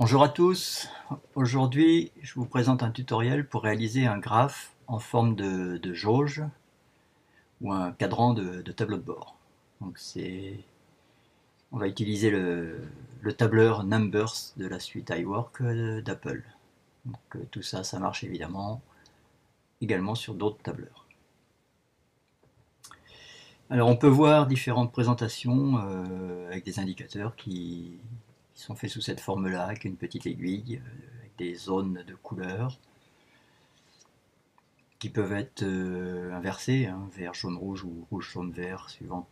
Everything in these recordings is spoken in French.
Bonjour à tous, aujourd'hui je vous présente un tutoriel pour réaliser un graphe en forme de jauge ou un cadran de tableau de bord. Donc on va utiliser le tableur Numbers de la suite iWork d'Apple. Donc tout ça, ça marche évidemment également sur d'autres tableurs. Alors on peut voir différentes présentations avec des indicateurs qui sont faits sous cette forme-là, avec une petite aiguille, avec des zones de couleurs qui peuvent être inversées, hein, vert, jaune, rouge ou rouge, jaune, vert, suivant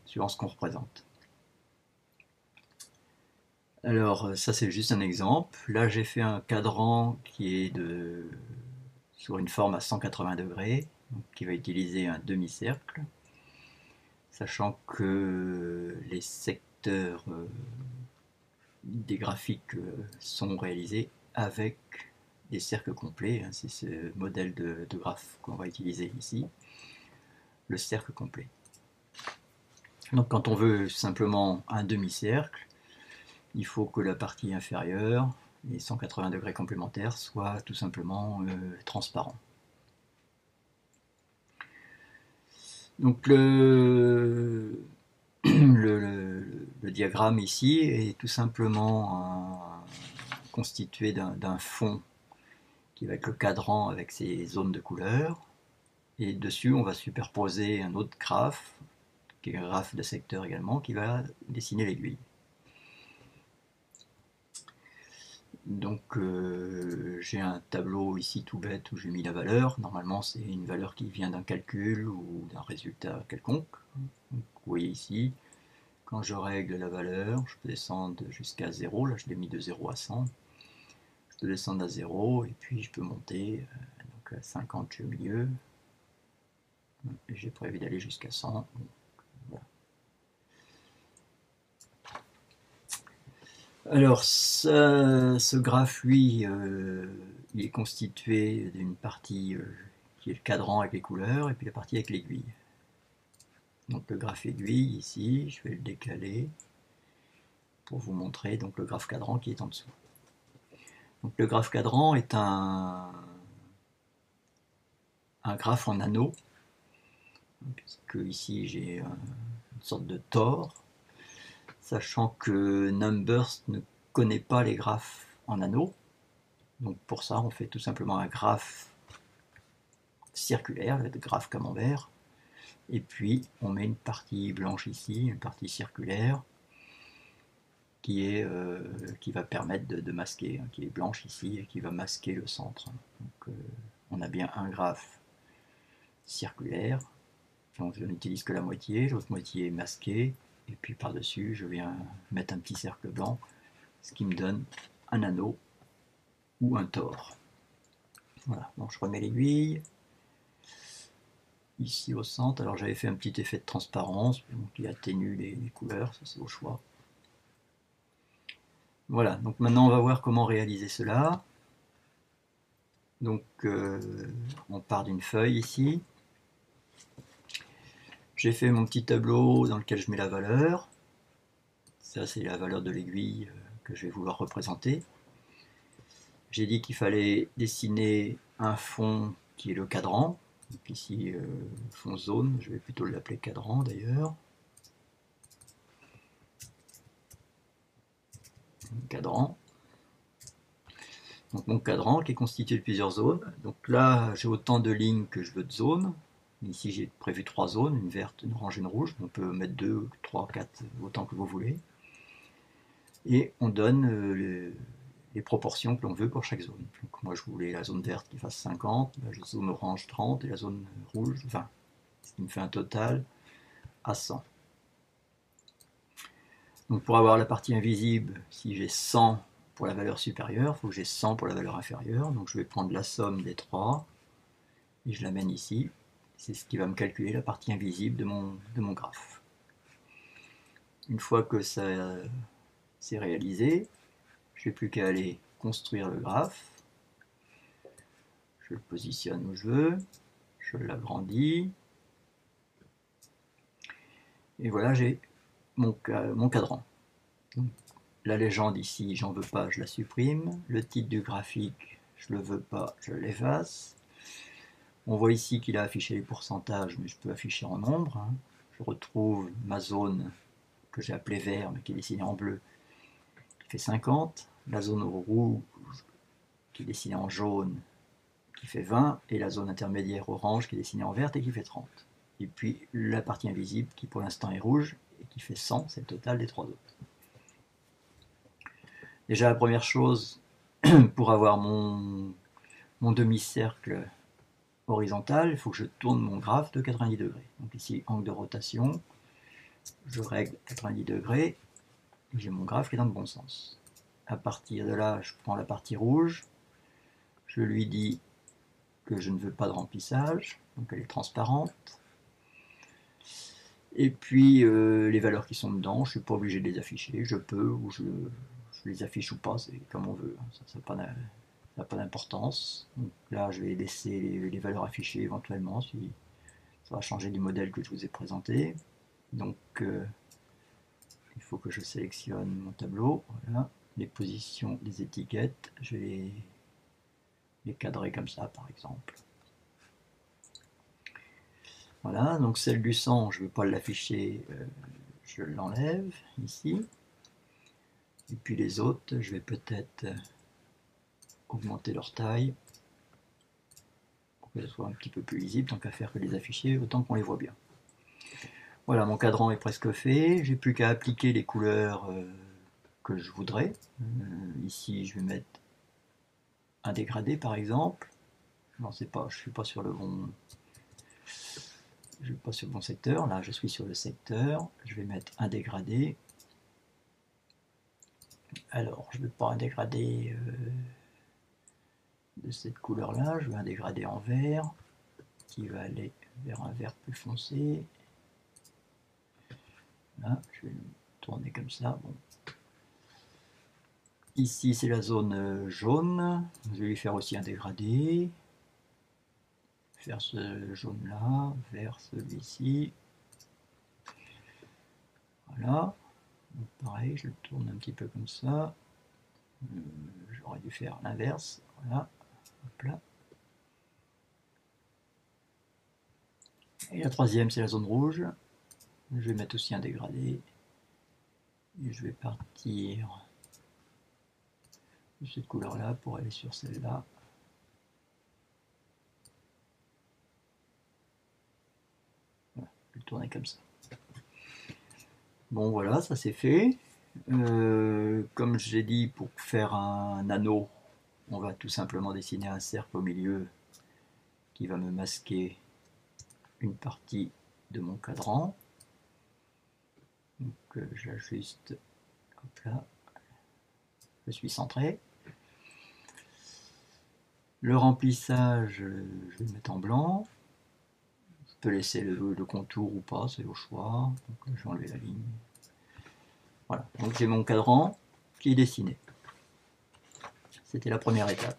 ce qu'on représente. Alors ça c'est juste un exemple. Là j'ai fait un cadran qui est sur une forme à 180 degrés, donc qui va utiliser un demi-cercle, sachant que les secteurs des graphiques sont réalisés avec des cercles complets. Hein, c'est ce modèle de graphe qu'on va utiliser ici, le cercle complet. Donc quand on veut simplement un demi-cercle, il faut que la partie inférieure, les 180 degrés complémentaires, soit tout simplement transparent. Donc le diagramme ici est tout simplement constitué d'un fond qui va être le cadran avec ses zones de couleurs. Et dessus, on va superposer un autre graphe, qui est un graphe de secteur également, qui va dessiner l'aiguille. Donc j'ai un tableau ici tout bête où j'ai mis la valeur. Normalement c'est une valeur qui vient d'un calcul ou d'un résultat quelconque. Donc, vous voyez ici, quand je règle la valeur, je peux descendre jusqu'à 0. Là je l'ai mis de 0 à 100. Je peux descendre à 0 et puis je peux monter. Donc à 50 je suis au milieu. Et j'ai prévu d'aller jusqu'à 100. Voilà. Alors, ce graphe, lui, il est constitué d'une partie qui est le cadran avec les couleurs, et puis la partie avec l'aiguille. Donc le graphe aiguille, ici, je vais le décaler pour vous montrer donc le graphe cadran qui est en dessous. Donc le graphe cadran est un graphe en anneaux, puisque ici j'ai une sorte de tore, sachant que Numbers ne connaît pas les graphes en anneaux. Donc pour ça, on fait tout simplement un graphe circulaire, le graphe camembert, et puis on met une partie blanche ici, une partie circulaire, qui va permettre de masquer, hein, qui est blanche ici, et qui va masquer le centre. Donc on a bien un graphe circulaire, donc je n'utilise que la moitié, l'autre moitié est masquée, et puis par-dessus, je viens mettre un petit cercle blanc, ce qui me donne un anneau ou un tore. Voilà, donc je remets l'aiguille ici au centre. Alors j'avais fait un petit effet de transparence qui atténue les couleurs, ça c'est au choix. Voilà, donc maintenant on va voir comment réaliser cela. Donc on part d'une feuille ici. J'ai fait mon petit tableau dans lequel je mets la valeur. Ça c'est la valeur de l'aiguille que je vais vouloir représenter. J'ai dit qu'il fallait dessiner un fond qui est le cadran. Donc ici, fond zone, je vais plutôt l'appeler cadran d'ailleurs. Cadran. Donc mon cadran qui est constitué de plusieurs zones. Donc là, j'ai autant de lignes que je veux de zones. Ici, j'ai prévu 3 zones, une verte, une orange et une rouge. On peut mettre 2, 3, 4, autant que vous voulez. Et on donne les proportions que l'on veut pour chaque zone. Donc moi, je voulais la zone verte qui fasse 50, la zone orange 30 et la zone rouge 20. Ce qui me fait un total à 100. Donc pour avoir la partie invisible, si j'ai 100 pour la valeur supérieure, il faut que j'ai 100 pour la valeur inférieure. Donc je vais prendre la somme des 3 et je l'amène ici. C'est ce qui va me calculer la partie invisible de mon graphe. Une fois que ça c'est réalisé, je n'ai plus qu'à aller construire le graphe. Je le positionne où je veux, je l'agrandis, et voilà, j'ai mon cadran. Donc, La légende ici, j'en veux pas, je la supprime. Le titre du graphique, je le veux pas, je l'efface. On voit ici qu'il a affiché les pourcentages, mais je peux afficher en nombre. Hein. Je retrouve ma zone que j'ai appelée vert, mais qui est dessinée en bleu, qui fait 50. La zone rouge, qui est dessinée en jaune, qui fait 20. Et la zone intermédiaire orange, qui est dessinée en verte et qui fait 30. Et puis la partie invisible, qui pour l'instant est rouge, et qui fait 100, c'est le total des trois autres. Déjà, la première chose, pour avoir mon demi-cercle horizontal, il faut que je tourne mon graphe de 90 degrés. Donc ici, angle de rotation, je règle 90 degrés, et j'ai mon graphe qui est dans le bon sens. À partir de là, je prends la partie rouge, je lui dis que je ne veux pas de remplissage, donc elle est transparente. Et puis les valeurs qui sont dedans, je ne suis pas obligé de les afficher, je peux ou je les affiche ou pas, c'est comme on veut, ça n'a pas d'importance. Donc là, je vais laisser les valeurs affichées éventuellement, si ça va changer du modèle que je vous ai présenté. Donc il faut que je sélectionne mon tableau, voilà, les positions des étiquettes, je vais les cadrer comme ça par exemple. Voilà, donc celle du sang, je ne veux pas l'afficher, je l'enlève ici. Et puis les autres, je vais peut-être augmenter leur taille pour que ce soit un petit peu plus lisible, tant qu'à faire que les afficher, autant qu'on les voit bien. Voilà, mon cadran est presque fait, j'ai plus qu'à appliquer les couleurs que je voudrais. Ici, je vais mettre un dégradé par exemple. Non, c'est pas, je suis pas sur le bon. Je suis pas sur le bon secteur. Là, je suis sur le secteur. Je vais mettre un dégradé. Alors, je ne veux pas un dégradé de cette couleur-là. Je veux un dégradé en vert qui va aller vers un vert plus foncé. Là, je vais le tourner comme ça. Bon. Ici, c'est la zone jaune. Je vais lui faire aussi un dégradé. Faire ce jaune-là vers celui-ci. Voilà. Donc, pareil, je le tourne un petit peu comme ça. J'aurais dû faire l'inverse. Voilà. Hop là. Et la troisième, c'est la zone rouge. Je vais mettre aussi un dégradé. Et je vais partir de cette couleur-là pour aller sur celle-là. Voilà, je vais le tourner comme ça. Bon, voilà, ça c'est fait. Comme j'ai dit, pour faire un anneau, on va tout simplement dessiner un cercle au milieu qui va me masquer une partie de mon cadran. Donc j'ajuste, hop là, je suis centré. Le remplissage, je vais le mettre en blanc. Je peux laisser le contour ou pas, c'est au choix. Donc je vais enlever la ligne. Voilà, donc j'ai mon cadran qui est dessiné. C'était la première étape.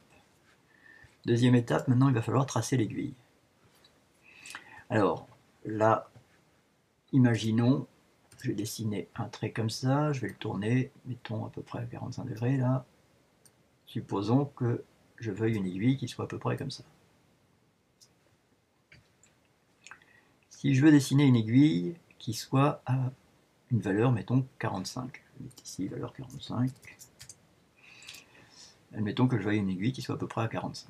Deuxième étape, maintenant il va falloir tracer l'aiguille. Alors là, imaginons, je vais dessiner un trait comme ça, je vais le tourner, mettons à peu près à 45 degrés là. Supposons que je veuille une aiguille qui soit à peu près comme ça. Si je veux dessiner une aiguille qui soit à une valeur, mettons 45, je vais mettre ici valeur 45. Admettons que je veuille une aiguille qui soit à peu près à 45.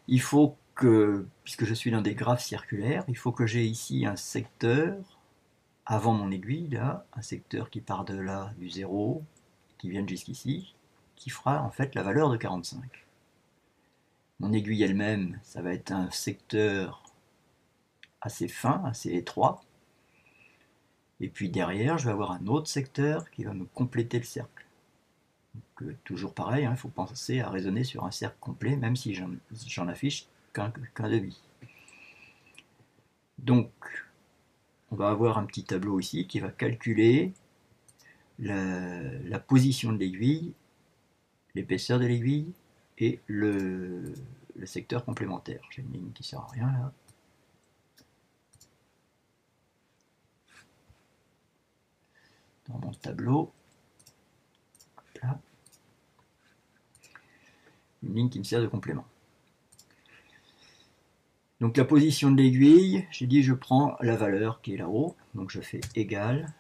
Il faut que, puisque je suis dans des graphes circulaires, il faut que j'ai ici un secteur avant mon aiguille, là, un secteur qui part de là, du 0, qui vient jusqu'ici, qui fera en fait la valeur de 45. Mon aiguille elle-même, ça va être un secteur assez fin, assez étroit. Et puis derrière, je vais avoir un autre secteur qui va me compléter le cercle. Donc, toujours pareil, il faut penser à raisonner sur un cercle complet, même si j'en affiche qu'un demi. Donc, on va avoir un petit tableau ici qui va calculer la position de l'aiguille, l'épaisseur de l'aiguille et le secteur complémentaire. J'ai une ligne qui ne sert à rien là. dans mon tableau. Là. Une ligne qui me sert de complément. Donc la position de l'aiguille, j'ai dit je prends la valeur qui est là-haut, donc je fais égal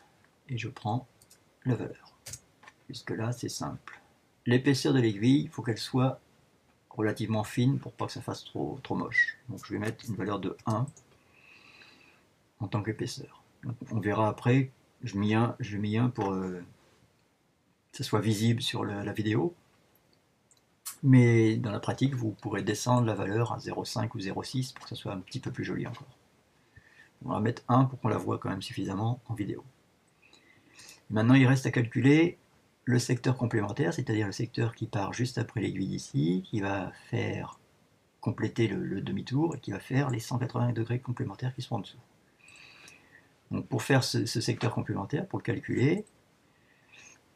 et je prends la valeur. Jusque là c'est simple. L'épaisseur de l'aiguille, il faut qu'elle soit relativement fine pour pas que ça fasse trop moche. Donc je vais mettre une valeur de 1 en tant qu'épaisseur. On verra après, je mets un pour que ça soit visible sur la vidéo. Mais dans la pratique, vous pourrez descendre la valeur à 0,5 ou 0,6 pour que ça soit un petit peu plus joli encore. On va mettre 1 pour qu'on la voit quand même suffisamment en vidéo. Maintenant, il reste à calculer le secteur complémentaire, c'est-à-dire le secteur qui part juste après l'aiguille ici, qui va faire compléter le demi-tour et qui va faire les 180 degrés complémentaires qui sont en dessous. Donc pour faire ce secteur complémentaire, pour le calculer,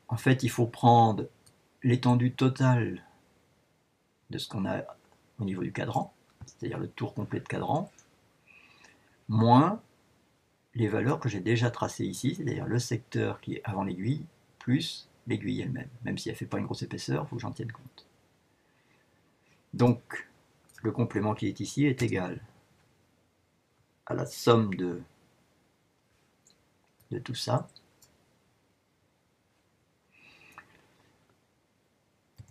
en fait, il faut prendre l'étendue totale de ce qu'on a au niveau du cadran, c'est-à-dire le tour complet de cadran, moins les valeurs que j'ai déjà tracées ici, c'est-à-dire le secteur qui est avant l'aiguille, plus l'aiguille elle-même. Même si elle ne fait pas une grosse épaisseur, il faut que j'en tienne compte. Donc, le complément qui est ici est égal à la somme de tout ça,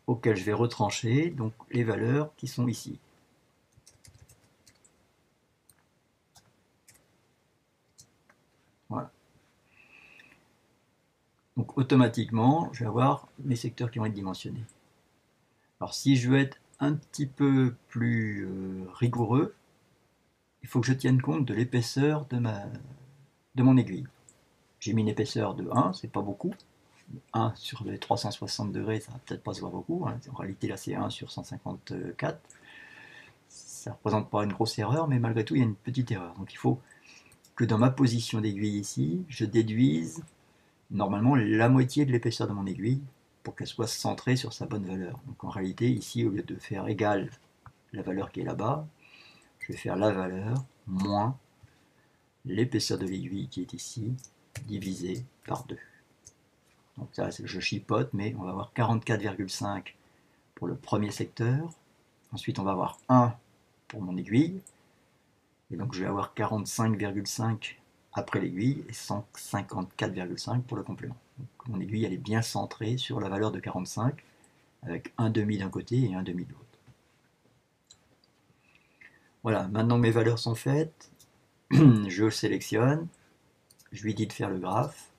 auquel je vais retrancher donc les valeurs qui sont ici. Voilà. Donc automatiquement, je vais avoir mes secteurs qui vont être dimensionnés. Alors si je veux être un petit peu plus rigoureux, il faut que je tienne compte de l'épaisseur de mon aiguille. J'ai mis une épaisseur de 1, c'est pas beaucoup. 1 sur les 360 degrés, ça va peut-être pas se voir beaucoup. Hein. En réalité, là, c'est 1 sur 154. Ça représente pas une grosse erreur, mais malgré tout, il y a une petite erreur. Donc il faut que dans ma position d'aiguille ici, je déduise normalement la moitié de l'épaisseur de mon aiguille pour qu'elle soit centrée sur sa bonne valeur. Donc en réalité, ici, au lieu de faire égal la valeur qui est là-bas, je vais faire la valeur moins l'épaisseur de l'aiguille qui est ici, divisé par 2. Donc ça, je chipote, mais on va avoir 44,5 pour le premier secteur. Ensuite, on va avoir 1 pour mon aiguille. Et donc, je vais avoir 45,5 après l'aiguille et 154,5 pour le complément. Donc, mon aiguille, elle est bien centrée sur la valeur de 45, avec un demi d'un côté et un demi de l'autre. Voilà, maintenant mes valeurs sont faites. Je sélectionne. Je lui dis de faire le graphe.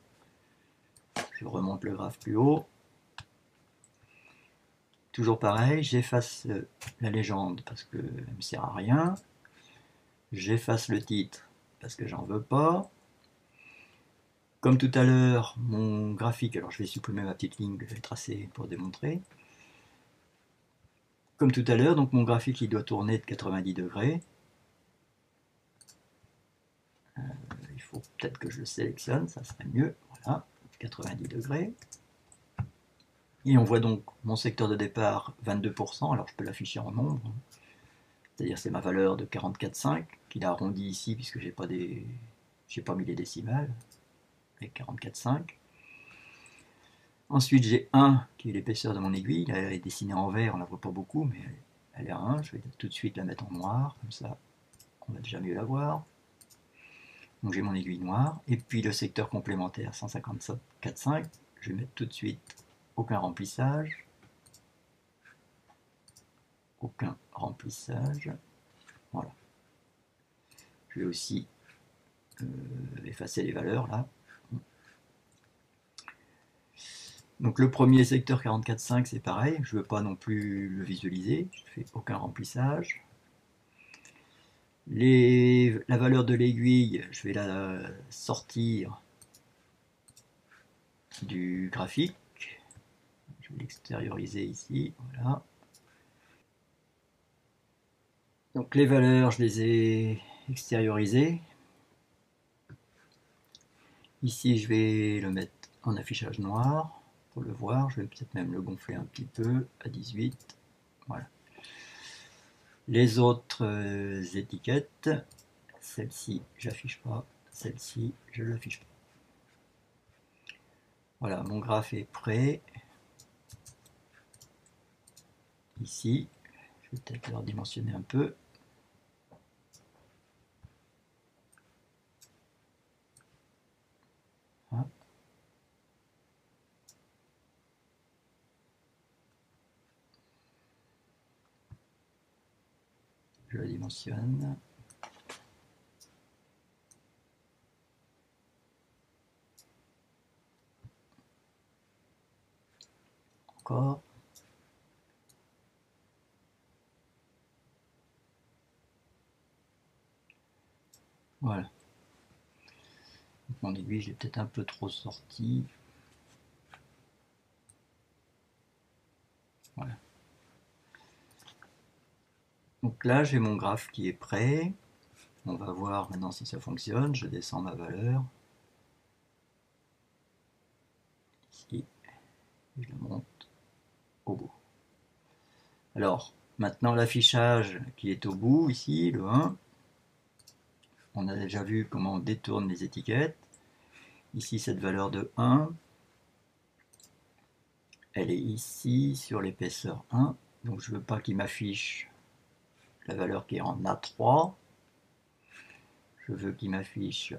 Je remonte le graphe plus haut. Toujours pareil, j'efface la légende parce qu'elle ne me sert à rien. J'efface le titre parce que j'en veux pas. Comme tout à l'heure, mon graphique, alors je vais supprimer ma petite ligne que j'avais tracée pour démontrer. Comme tout à l'heure, donc mon graphique il doit tourner de 90 degrés. Il faut peut-être que je le sélectionne, ça serait mieux. Voilà, 90 degrés. Et on voit donc mon secteur de départ 22%, alors je peux l'afficher en nombre. C'est-à-dire c'est ma valeur de 44,5 qu'il a arrondi ici puisque j'ai pas mis les décimales avec 44,5. Ensuite j'ai 1 qui est l'épaisseur de mon aiguille, elle est dessinée en vert, on ne la voit pas beaucoup mais elle est à 1, je vais tout de suite la mettre en noir, comme ça on va déjà mieux la voir. Donc j'ai mon aiguille noire, et puis le secteur complémentaire 154,5, je vais mettre tout de suite aucun remplissage, voilà. Je vais aussi effacer les valeurs là. Donc le premier secteur 44,5 c'est pareil, je ne veux pas non plus le visualiser, je fais aucun remplissage. La valeur de l'aiguille, je vais la sortir du graphique. Je vais l'extérioriser ici, voilà. Donc les valeurs, je les ai extériorisées. Ici, je vais le mettre en affichage noir pour le voir. Je vais peut-être même le gonfler un petit peu à 18. Voilà. Les autres étiquettes, celle-ci, j'affiche pas. Celle-ci, je l'affiche pas. Voilà, mon graphe est prêt. Ici, je vais peut-être le redimensionner un peu. Hein. Je le dimensionne. Encore. Voilà. Mon aiguille, je l'ai peut-être un peu trop sorti. Voilà. Donc là, j'ai mon graphe qui est prêt. On va voir maintenant si ça fonctionne. Je descends ma valeur. Ici. Et je la monte au bout. Alors, maintenant l'affichage qui est au bout, ici, le 1. On a déjà vu comment on détourne les étiquettes. Ici, cette valeur de 1, elle est ici sur l'épaisseur 1. Donc je ne veux pas qu'il m'affiche la valeur qui est en A3. Je veux qu'il m'affiche...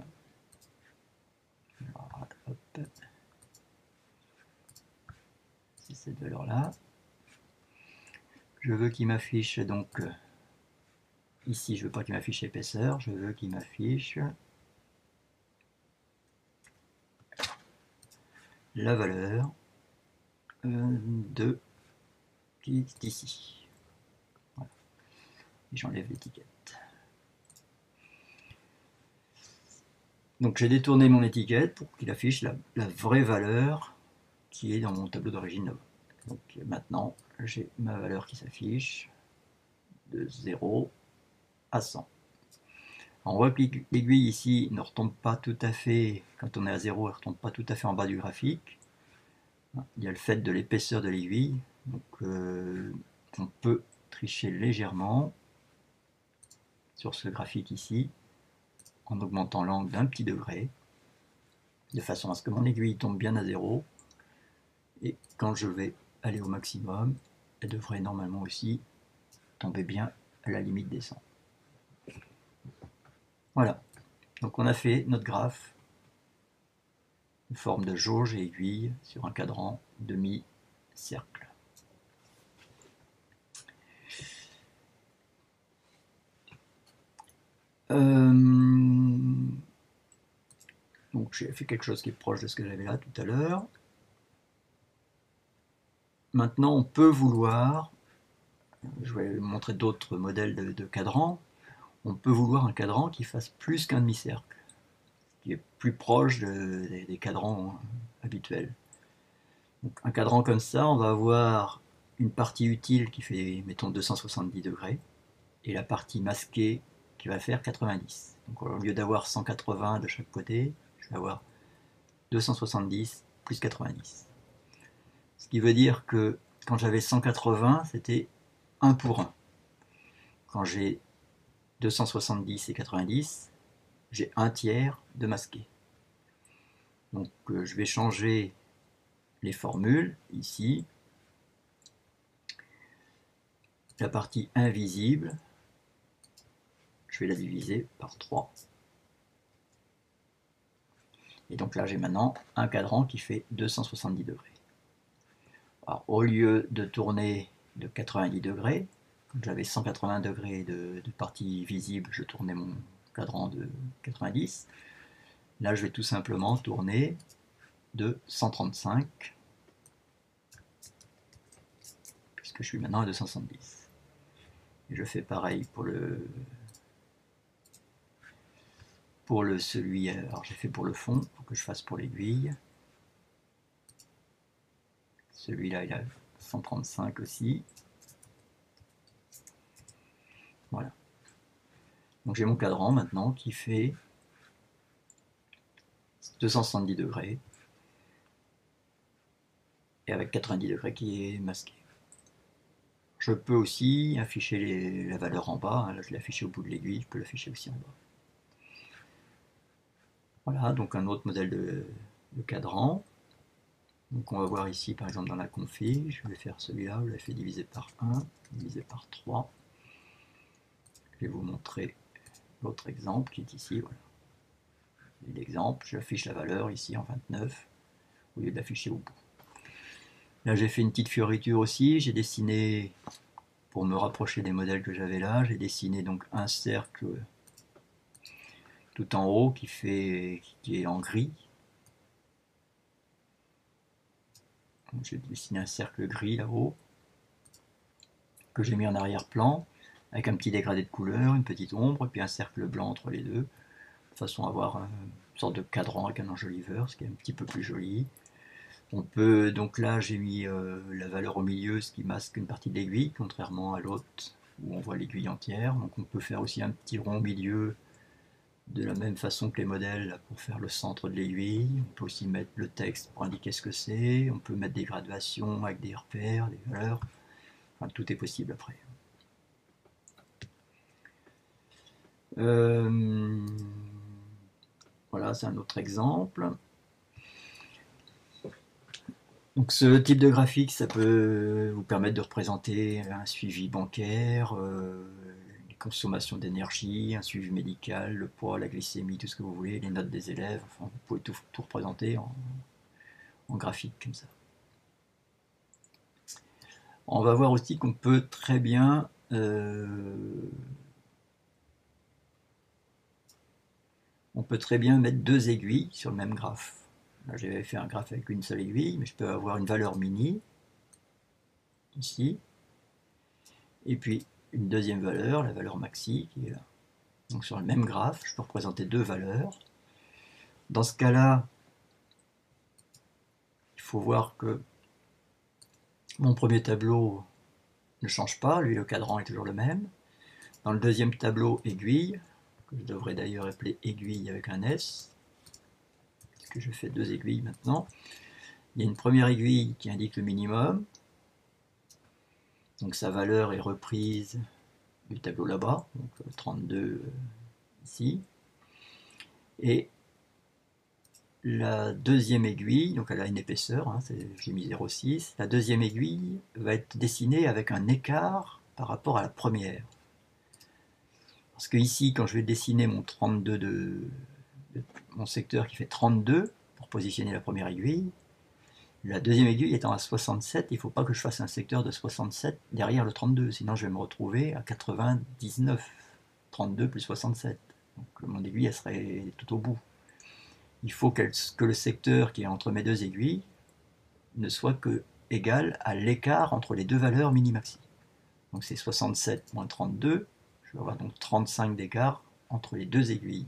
C'est cette valeur-là. Je veux qu'il m'affiche donc... Ici, je ne veux pas qu'il m'affiche l'épaisseur. Je veux qu'il m'affiche la valeur de qui est ici. Voilà. Et j'enlève l'étiquette. Donc j'ai détourné mon étiquette pour qu'il affiche la vraie valeur qui est dans mon tableau d'origine. Donc maintenant, j'ai ma valeur qui s'affiche de 0 à 100. On voit que l'aiguille ici ne retombe pas tout à fait, quand on est à 0, elle ne retombe pas tout à fait en bas du graphique. Il y a le fait de l'épaisseur de l'aiguille, donc on peut tricher légèrement sur ce graphique ici, en augmentant l'angle d'un petit degré, de façon à ce que mon aiguille tombe bien à 0, et quand je vais aller au maximum, elle devrait normalement aussi tomber bien à la limite des 100. Voilà, donc on a fait notre graphe en forme de jauge et aiguille sur un cadran demi-cercle. Donc j'ai fait quelque chose qui est proche de ce que j'avais là tout à l'heure. Maintenant on peut vouloir, je vais montrer d'autres modèles de cadrans, on peut vouloir un cadran qui fasse plus qu'un demi-cercle, qui est plus proche des cadrans habituels. Donc un cadran comme ça, on va avoir une partie utile qui fait, mettons, 270 degrés, et la partie masquée qui va faire 90. Donc au lieu d'avoir 180 de chaque côté, je vais avoir 270 plus 90. Ce qui veut dire que quand j'avais 180, c'était 1 pour 1. Quand j'ai 270 et 90, j'ai un tiers de masqué. Donc je vais changer les formules ici. La partie invisible, je vais la diviser par 3. Et donc là, j'ai maintenant un cadran qui fait 270 degrés. Alors, au lieu de tourner de 90 degrés, quand j'avais 180 degrés de partie visible, je tournais mon cadran de 90. Là, je vais tout simplement tourner de 135, puisque je suis maintenant à 270. Et je fais pareil pour celui, alors j'ai fait pour le fond, il faut que je fasse pour l'aiguille. Celui-là, il a 135 aussi. Voilà. Donc j'ai mon cadran maintenant qui fait 270 degrés et avec 90 degrés qui est masqué. Je peux aussi afficher la valeur en bas. Là, je l'ai affiché au bout de l'aiguille, je peux l'afficher aussi en bas. Voilà, donc un autre modèle de cadran. Donc on va voir ici par exemple dans la config, je vais faire celui-là, je l'ai fait diviser par 1, diviser par 3. Je vais vous montrer l'autre exemple qui est ici. Voilà. L'exemple, j'affiche la valeur ici en 29 au lieu d'afficher au bout. Là j'ai fait une petite fioriture aussi, j'ai dessiné, pour me rapprocher des modèles que j'avais là, j'ai dessiné donc un cercle tout en haut qui est en gris. J'ai dessiné un cercle gris là-haut que j'ai mis en arrière-plan avec un petit dégradé de couleur, une petite ombre, et puis un cercle blanc entre les deux, de façon à avoir une sorte de cadran avec un enjoliveur, ce qui est un petit peu plus joli. On peut, donc là j'ai mis la valeur au milieu, ce qui masque une partie de l'aiguille, contrairement à l'autre où on voit l'aiguille entière. Donc on peut faire aussi un petit rond au milieu de la même façon que les modèles pour faire le centre de l'aiguille. On peut aussi mettre le texte pour indiquer ce que c'est. On peut mettre des graduations avec des repères, des valeurs. Enfin, tout est possible après. Voilà, c'est un autre exemple. Donc ce type de graphique, ça peut vous permettre de représenter un suivi bancaire, les consommations d'énergie, un suivi médical, le poids, la glycémie, tout ce que vous voulez, les notes des élèves, enfin, vous pouvez tout représenter en graphique comme ça. On va voir aussi qu'on peut très bien mettre deux aiguilles sur le même graphe. Là, j'avais fait un graphe avec une seule aiguille, mais je peux avoir une valeur mini, ici, et puis une deuxième valeur, la valeur maxi, qui est là. Donc sur le même graphe, je peux représenter deux valeurs. Dans ce cas-là, il faut voir que mon premier tableau ne change pas, lui le cadran est toujours le même. Dans le deuxième tableau, aiguille, que je devrais d'ailleurs appeler aiguille avec un S, parce que je fais deux aiguilles maintenant. Il y a une première aiguille qui indique le minimum, donc sa valeur est reprise du tableau là-bas, donc 32 ici. Et la deuxième aiguille, donc elle a une épaisseur, hein, j'ai mis 0,6, la deuxième aiguille va être dessinée avec un écart par rapport à la première. Parce que ici, quand je vais dessiner mon 32 mon secteur qui fait 32 pour positionner la première aiguille, la deuxième aiguille étant à 67, il ne faut pas que je fasse un secteur de 67 derrière le 32, sinon je vais me retrouver à 99, 32 plus 67. Donc mon aiguille, elle serait tout au bout. Il faut que le secteur qui est entre mes deux aiguilles ne soit que égal à l'écart entre les deux valeurs mini-maxi. Donc c'est 67 moins 32, je vais avoir donc 35 d'écart entre les deux aiguilles.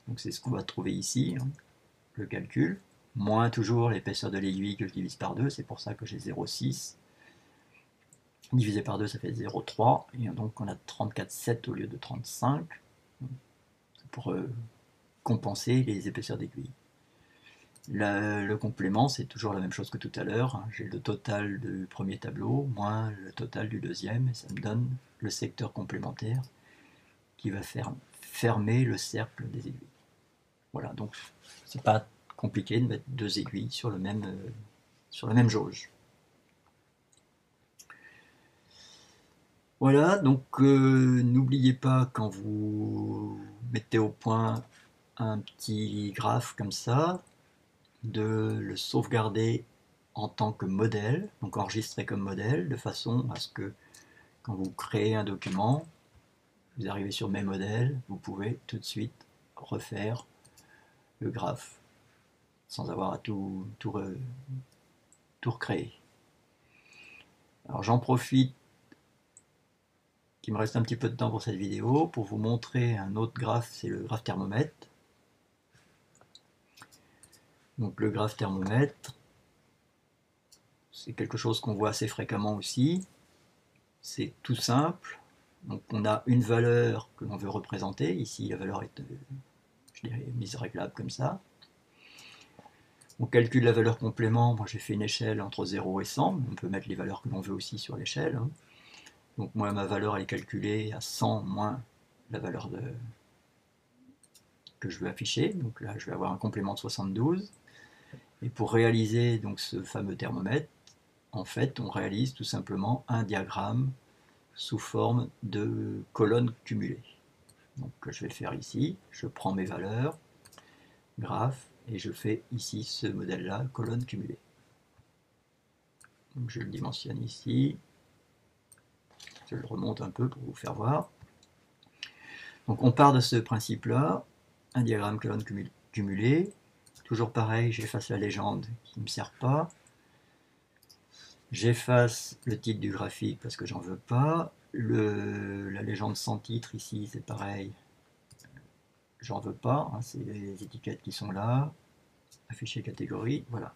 Donc c'est ce qu'on va trouver ici, hein, le calcul, moins toujours l'épaisseur de l'aiguille que je divise par 2, c'est pour ça que j'ai 0,6. Divisé par 2, ça fait 0,3, et donc on a 34,7 au lieu de 35, pour compenser les épaisseurs d'aiguille. Le complément, c'est toujours la même chose que tout à l'heure, hein. J'ai le total du premier tableau moins le total du deuxième, et ça me donne le secteur complémentaire qui va fermer le cercle des aiguilles. Voilà, donc c'est pas compliqué de mettre deux aiguilles sur la même jauge. Voilà, donc n'oubliez pas quand vous mettez au point un petit graphe comme ça, de le sauvegarder en tant que modèle, donc enregistré comme modèle, de façon à ce que quand vous créez un document, vous arrivez sur mes modèles, vous pouvez tout de suite refaire le graphe sans avoir à tout recréer. Alors j'en profite qu'il me reste un petit peu de temps pour cette vidéo pour vous montrer un autre graphe, c'est le graphe thermomètre. Donc le graphe thermomètre, c'est quelque chose qu'on voit assez fréquemment aussi. C'est tout simple. Donc on a une valeur que l'on veut représenter. Ici la valeur est, je dirais, mise réglable comme ça. On calcule la valeur complément. Moi j'ai fait une échelle entre 0 et 100. On peut mettre les valeurs que l'on veut aussi sur l'échelle, hein. Donc moi ma valeur elle est calculée à 100 moins la valeur que je veux afficher. Donc là je vais avoir un complément de 72. Et pour réaliser donc ce fameux thermomètre, en fait, on réalise tout simplement un diagramme sous forme de colonnes cumulées. Donc je vais faire ici, je prends mes valeurs, graphe, et je fais ici ce modèle-là, colonne cumulée. Donc je le dimensionne ici, je le remonte un peu pour vous faire voir. Donc on part de ce principe-là, un diagramme colonne cumulée. Toujours pareil, j'efface la légende qui ne me sert pas. J'efface le titre du graphique parce que j'en veux pas. La légende sans titre ici, c'est pareil, j'en veux pas. Hein, c'est les étiquettes qui sont là. Afficher catégorie, voilà.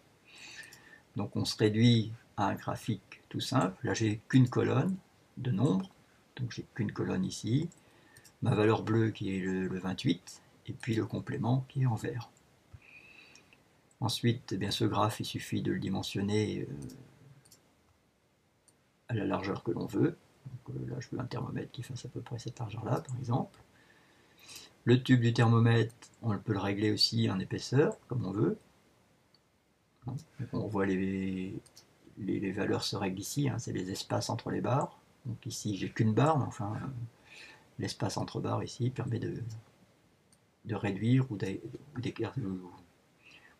Donc on se réduit à un graphique tout simple. Là, j'ai qu'une colonne de nombres, donc j'ai qu'une colonne ici. Ma valeur bleue qui est le 28, et puis le complément qui est en vert. Ensuite, eh bien, ce graphe, il suffit de le dimensionner à la largeur que l'on veut. Donc, là, je veux un thermomètre qui fasse à peu près cette largeur-là, par exemple. Le tube du thermomètre, on peut le régler aussi en épaisseur, comme on veut. Donc, on voit les valeurs se règlent ici, hein, c'est les espaces entre les barres. Donc ici, j'ai qu'une barre, mais enfin, l'espace entre barres ici permet de réduire ou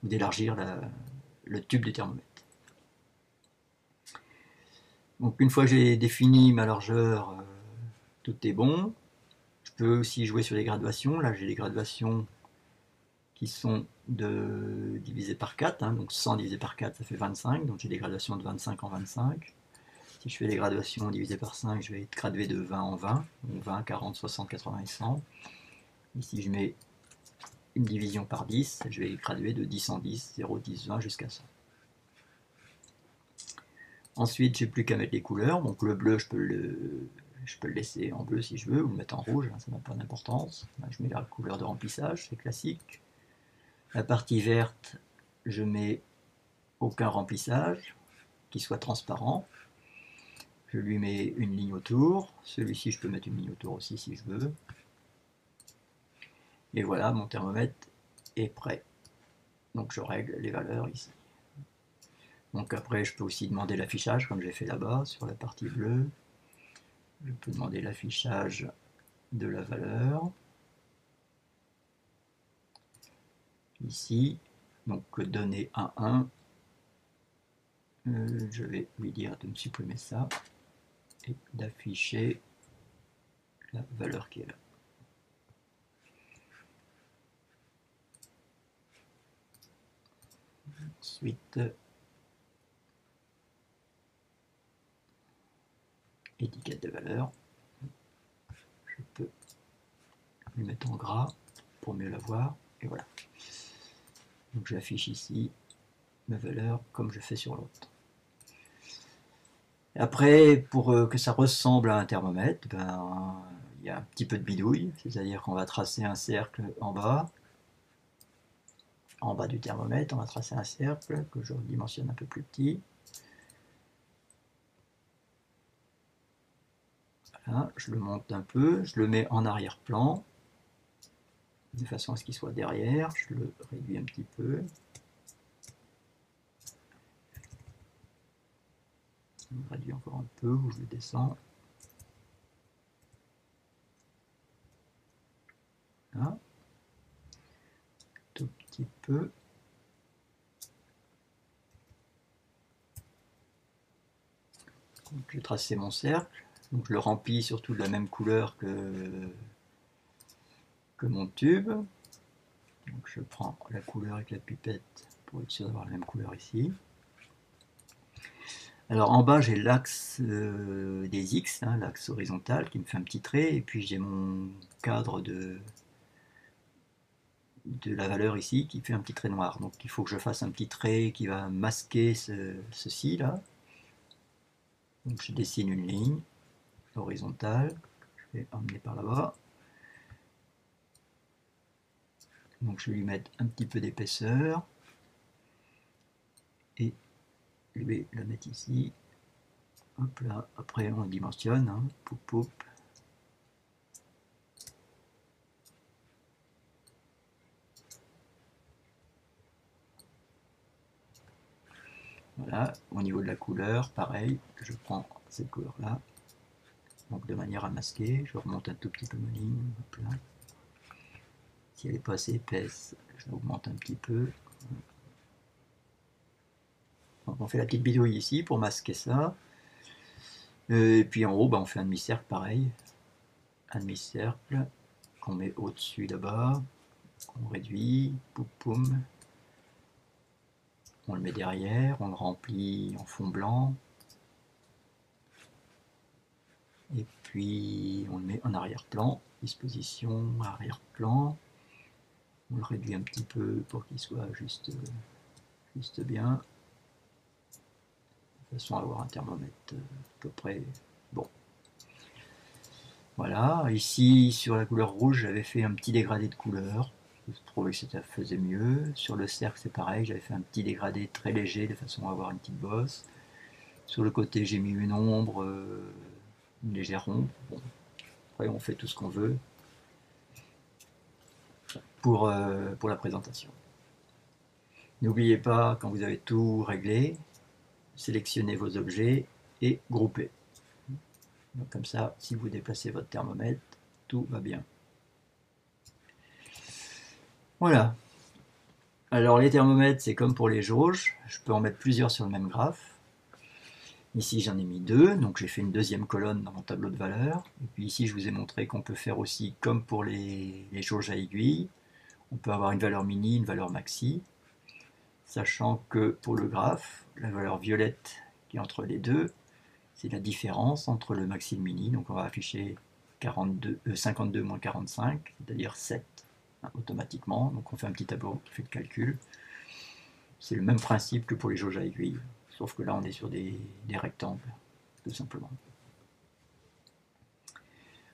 d'élargir le tube du thermomètre. Donc une fois que j'ai défini ma largeur, tout est bon. Je peux aussi jouer sur les graduations. Là, j'ai les graduations qui sont divisées par 4. Hein, donc 100 divisé par 4, ça fait 25. Donc j'ai des graduations de 25 en 25. Si je fais les graduations divisées par 5, je vais être gradué de 20 en 20. Donc 20, 40, 60, 80 et 100. Ici, je mets une division par 10. Je vais graduer de 10 en 10, 0, 10, 20 jusqu'à 100. Ensuite, j'ai plus qu'à mettre les couleurs. Donc le bleu, je peux le laisser en bleu si je veux, ou le mettre en rouge, hein, ça n'a pas d'importance. Je mets la couleur de remplissage, c'est classique. La partie verte, je mets aucun remplissage, qui soit transparent. Je lui mets une ligne autour. Celui-ci, je peux mettre une ligne autour aussi si je veux. Et voilà, mon thermomètre est prêt. Donc je règle les valeurs ici. Donc après, je peux aussi demander l'affichage, comme j'ai fait là-bas, sur la partie bleue. Je peux demander l'affichage de la valeur. Ici, donc donner un 1. Je vais lui dire de me supprimer ça et d'afficher la valeur qui est là. Ensuite, étiquette de valeur. Je peux lui mettre en gras pour mieux la voir. Et voilà. Donc j'affiche ici ma valeur comme je fais sur l'autre. Après, pour que ça ressemble à un thermomètre, ben, il y a un petit peu de bidouille, c'est-à-dire qu'on va tracer un cercle en bas du thermomètre, on va tracer un cercle que je dimensionne un peu plus petit. Voilà, je le monte un peu, je le mets en arrière-plan, de façon à ce qu'il soit derrière, je le réduis un petit peu. Je le réduis encore un peu, ou je le descends. Là. Tout petit peu. Donc, j'ai tracé mon cercle. Donc, je le remplis surtout de la même couleur que mon tube. Donc, je prends la couleur avec la pipette pour être sûr d'avoir la même couleur ici. Alors en bas j'ai l'axe des X, hein, l'axe horizontal qui me fait un petit trait, et puis j'ai mon cadre de la valeur ici qui fait un petit trait noir. Donc il faut que je fasse un petit trait qui va masquer ceci là. Donc je dessine une ligne horizontale, je vais emmener par là-bas. Donc je vais lui mettre un petit peu d'épaisseur et je vais la mettre ici. Hop là, après on dimensionne, hein, poup poup. Voilà, au niveau de la couleur, pareil, je prends cette couleur-là, donc de manière à masquer, je remonte un tout petit peu ma ligne, hop là. Si elle n'est pas assez épaisse, je l'augmente un petit peu. Donc on fait la petite bidouille ici pour masquer ça. Et puis en haut, on fait un demi-cercle pareil. Un demi-cercle qu'on met au-dessus là-bas. On réduit, poum poum. On le met derrière, on le remplit en fond blanc. Et puis on le met en arrière-plan. Disposition, arrière-plan. On le réduit un petit peu pour qu'il soit juste bien. De façon à avoir un thermomètre à peu près bon. Voilà, ici sur la couleur rouge, j'avais fait un petit dégradé de couleur. Je trouvais que ça faisait mieux. Sur le cercle, c'est pareil, j'avais fait un petit dégradé très léger de façon à avoir une petite bosse. Sur le côté, j'ai mis une ombre, une légère ombre. Bon, après, on fait tout ce qu'on veut pour la présentation. N'oubliez pas, quand vous avez tout réglé, sélectionnez vos objets et groupez. Donc, comme ça, si vous déplacez votre thermomètre, tout va bien. Voilà. Alors les thermomètres, c'est comme pour les jauges, je peux en mettre plusieurs sur le même graphe. Ici j'en ai mis deux, donc j'ai fait une deuxième colonne dans mon tableau de valeurs. Et puis ici je vous ai montré qu'on peut faire aussi comme pour les jauges à aiguille. On peut avoir une valeur mini, une valeur maxi, sachant que pour le graphe, la valeur violette qui est entre les deux, c'est la différence entre le maxi et le mini. Donc on va afficher 52 moins 45, c'est-à-dire 7 automatiquement. Donc on fait un petit tableau qui fait le calcul. C'est le même principe que pour les jauges à aiguille, sauf que là on est sur des rectangles, tout simplement.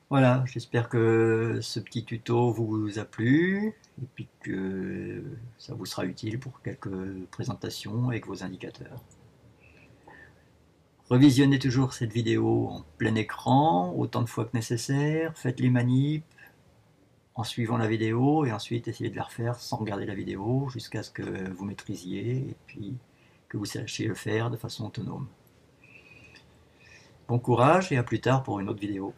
Voilà, j'espère que ce petit tuto vous a plu et puis que ça vous sera utile pour quelques présentations avec vos indicateurs. Revisionnez toujours cette vidéo en plein écran, autant de fois que nécessaire, faites les manips en suivant la vidéo et ensuite essayez de la refaire sans regarder la vidéo jusqu'à ce que vous maîtrisiez et puis que vous sachiez le faire de façon autonome. Bon courage et à plus tard pour une autre vidéo.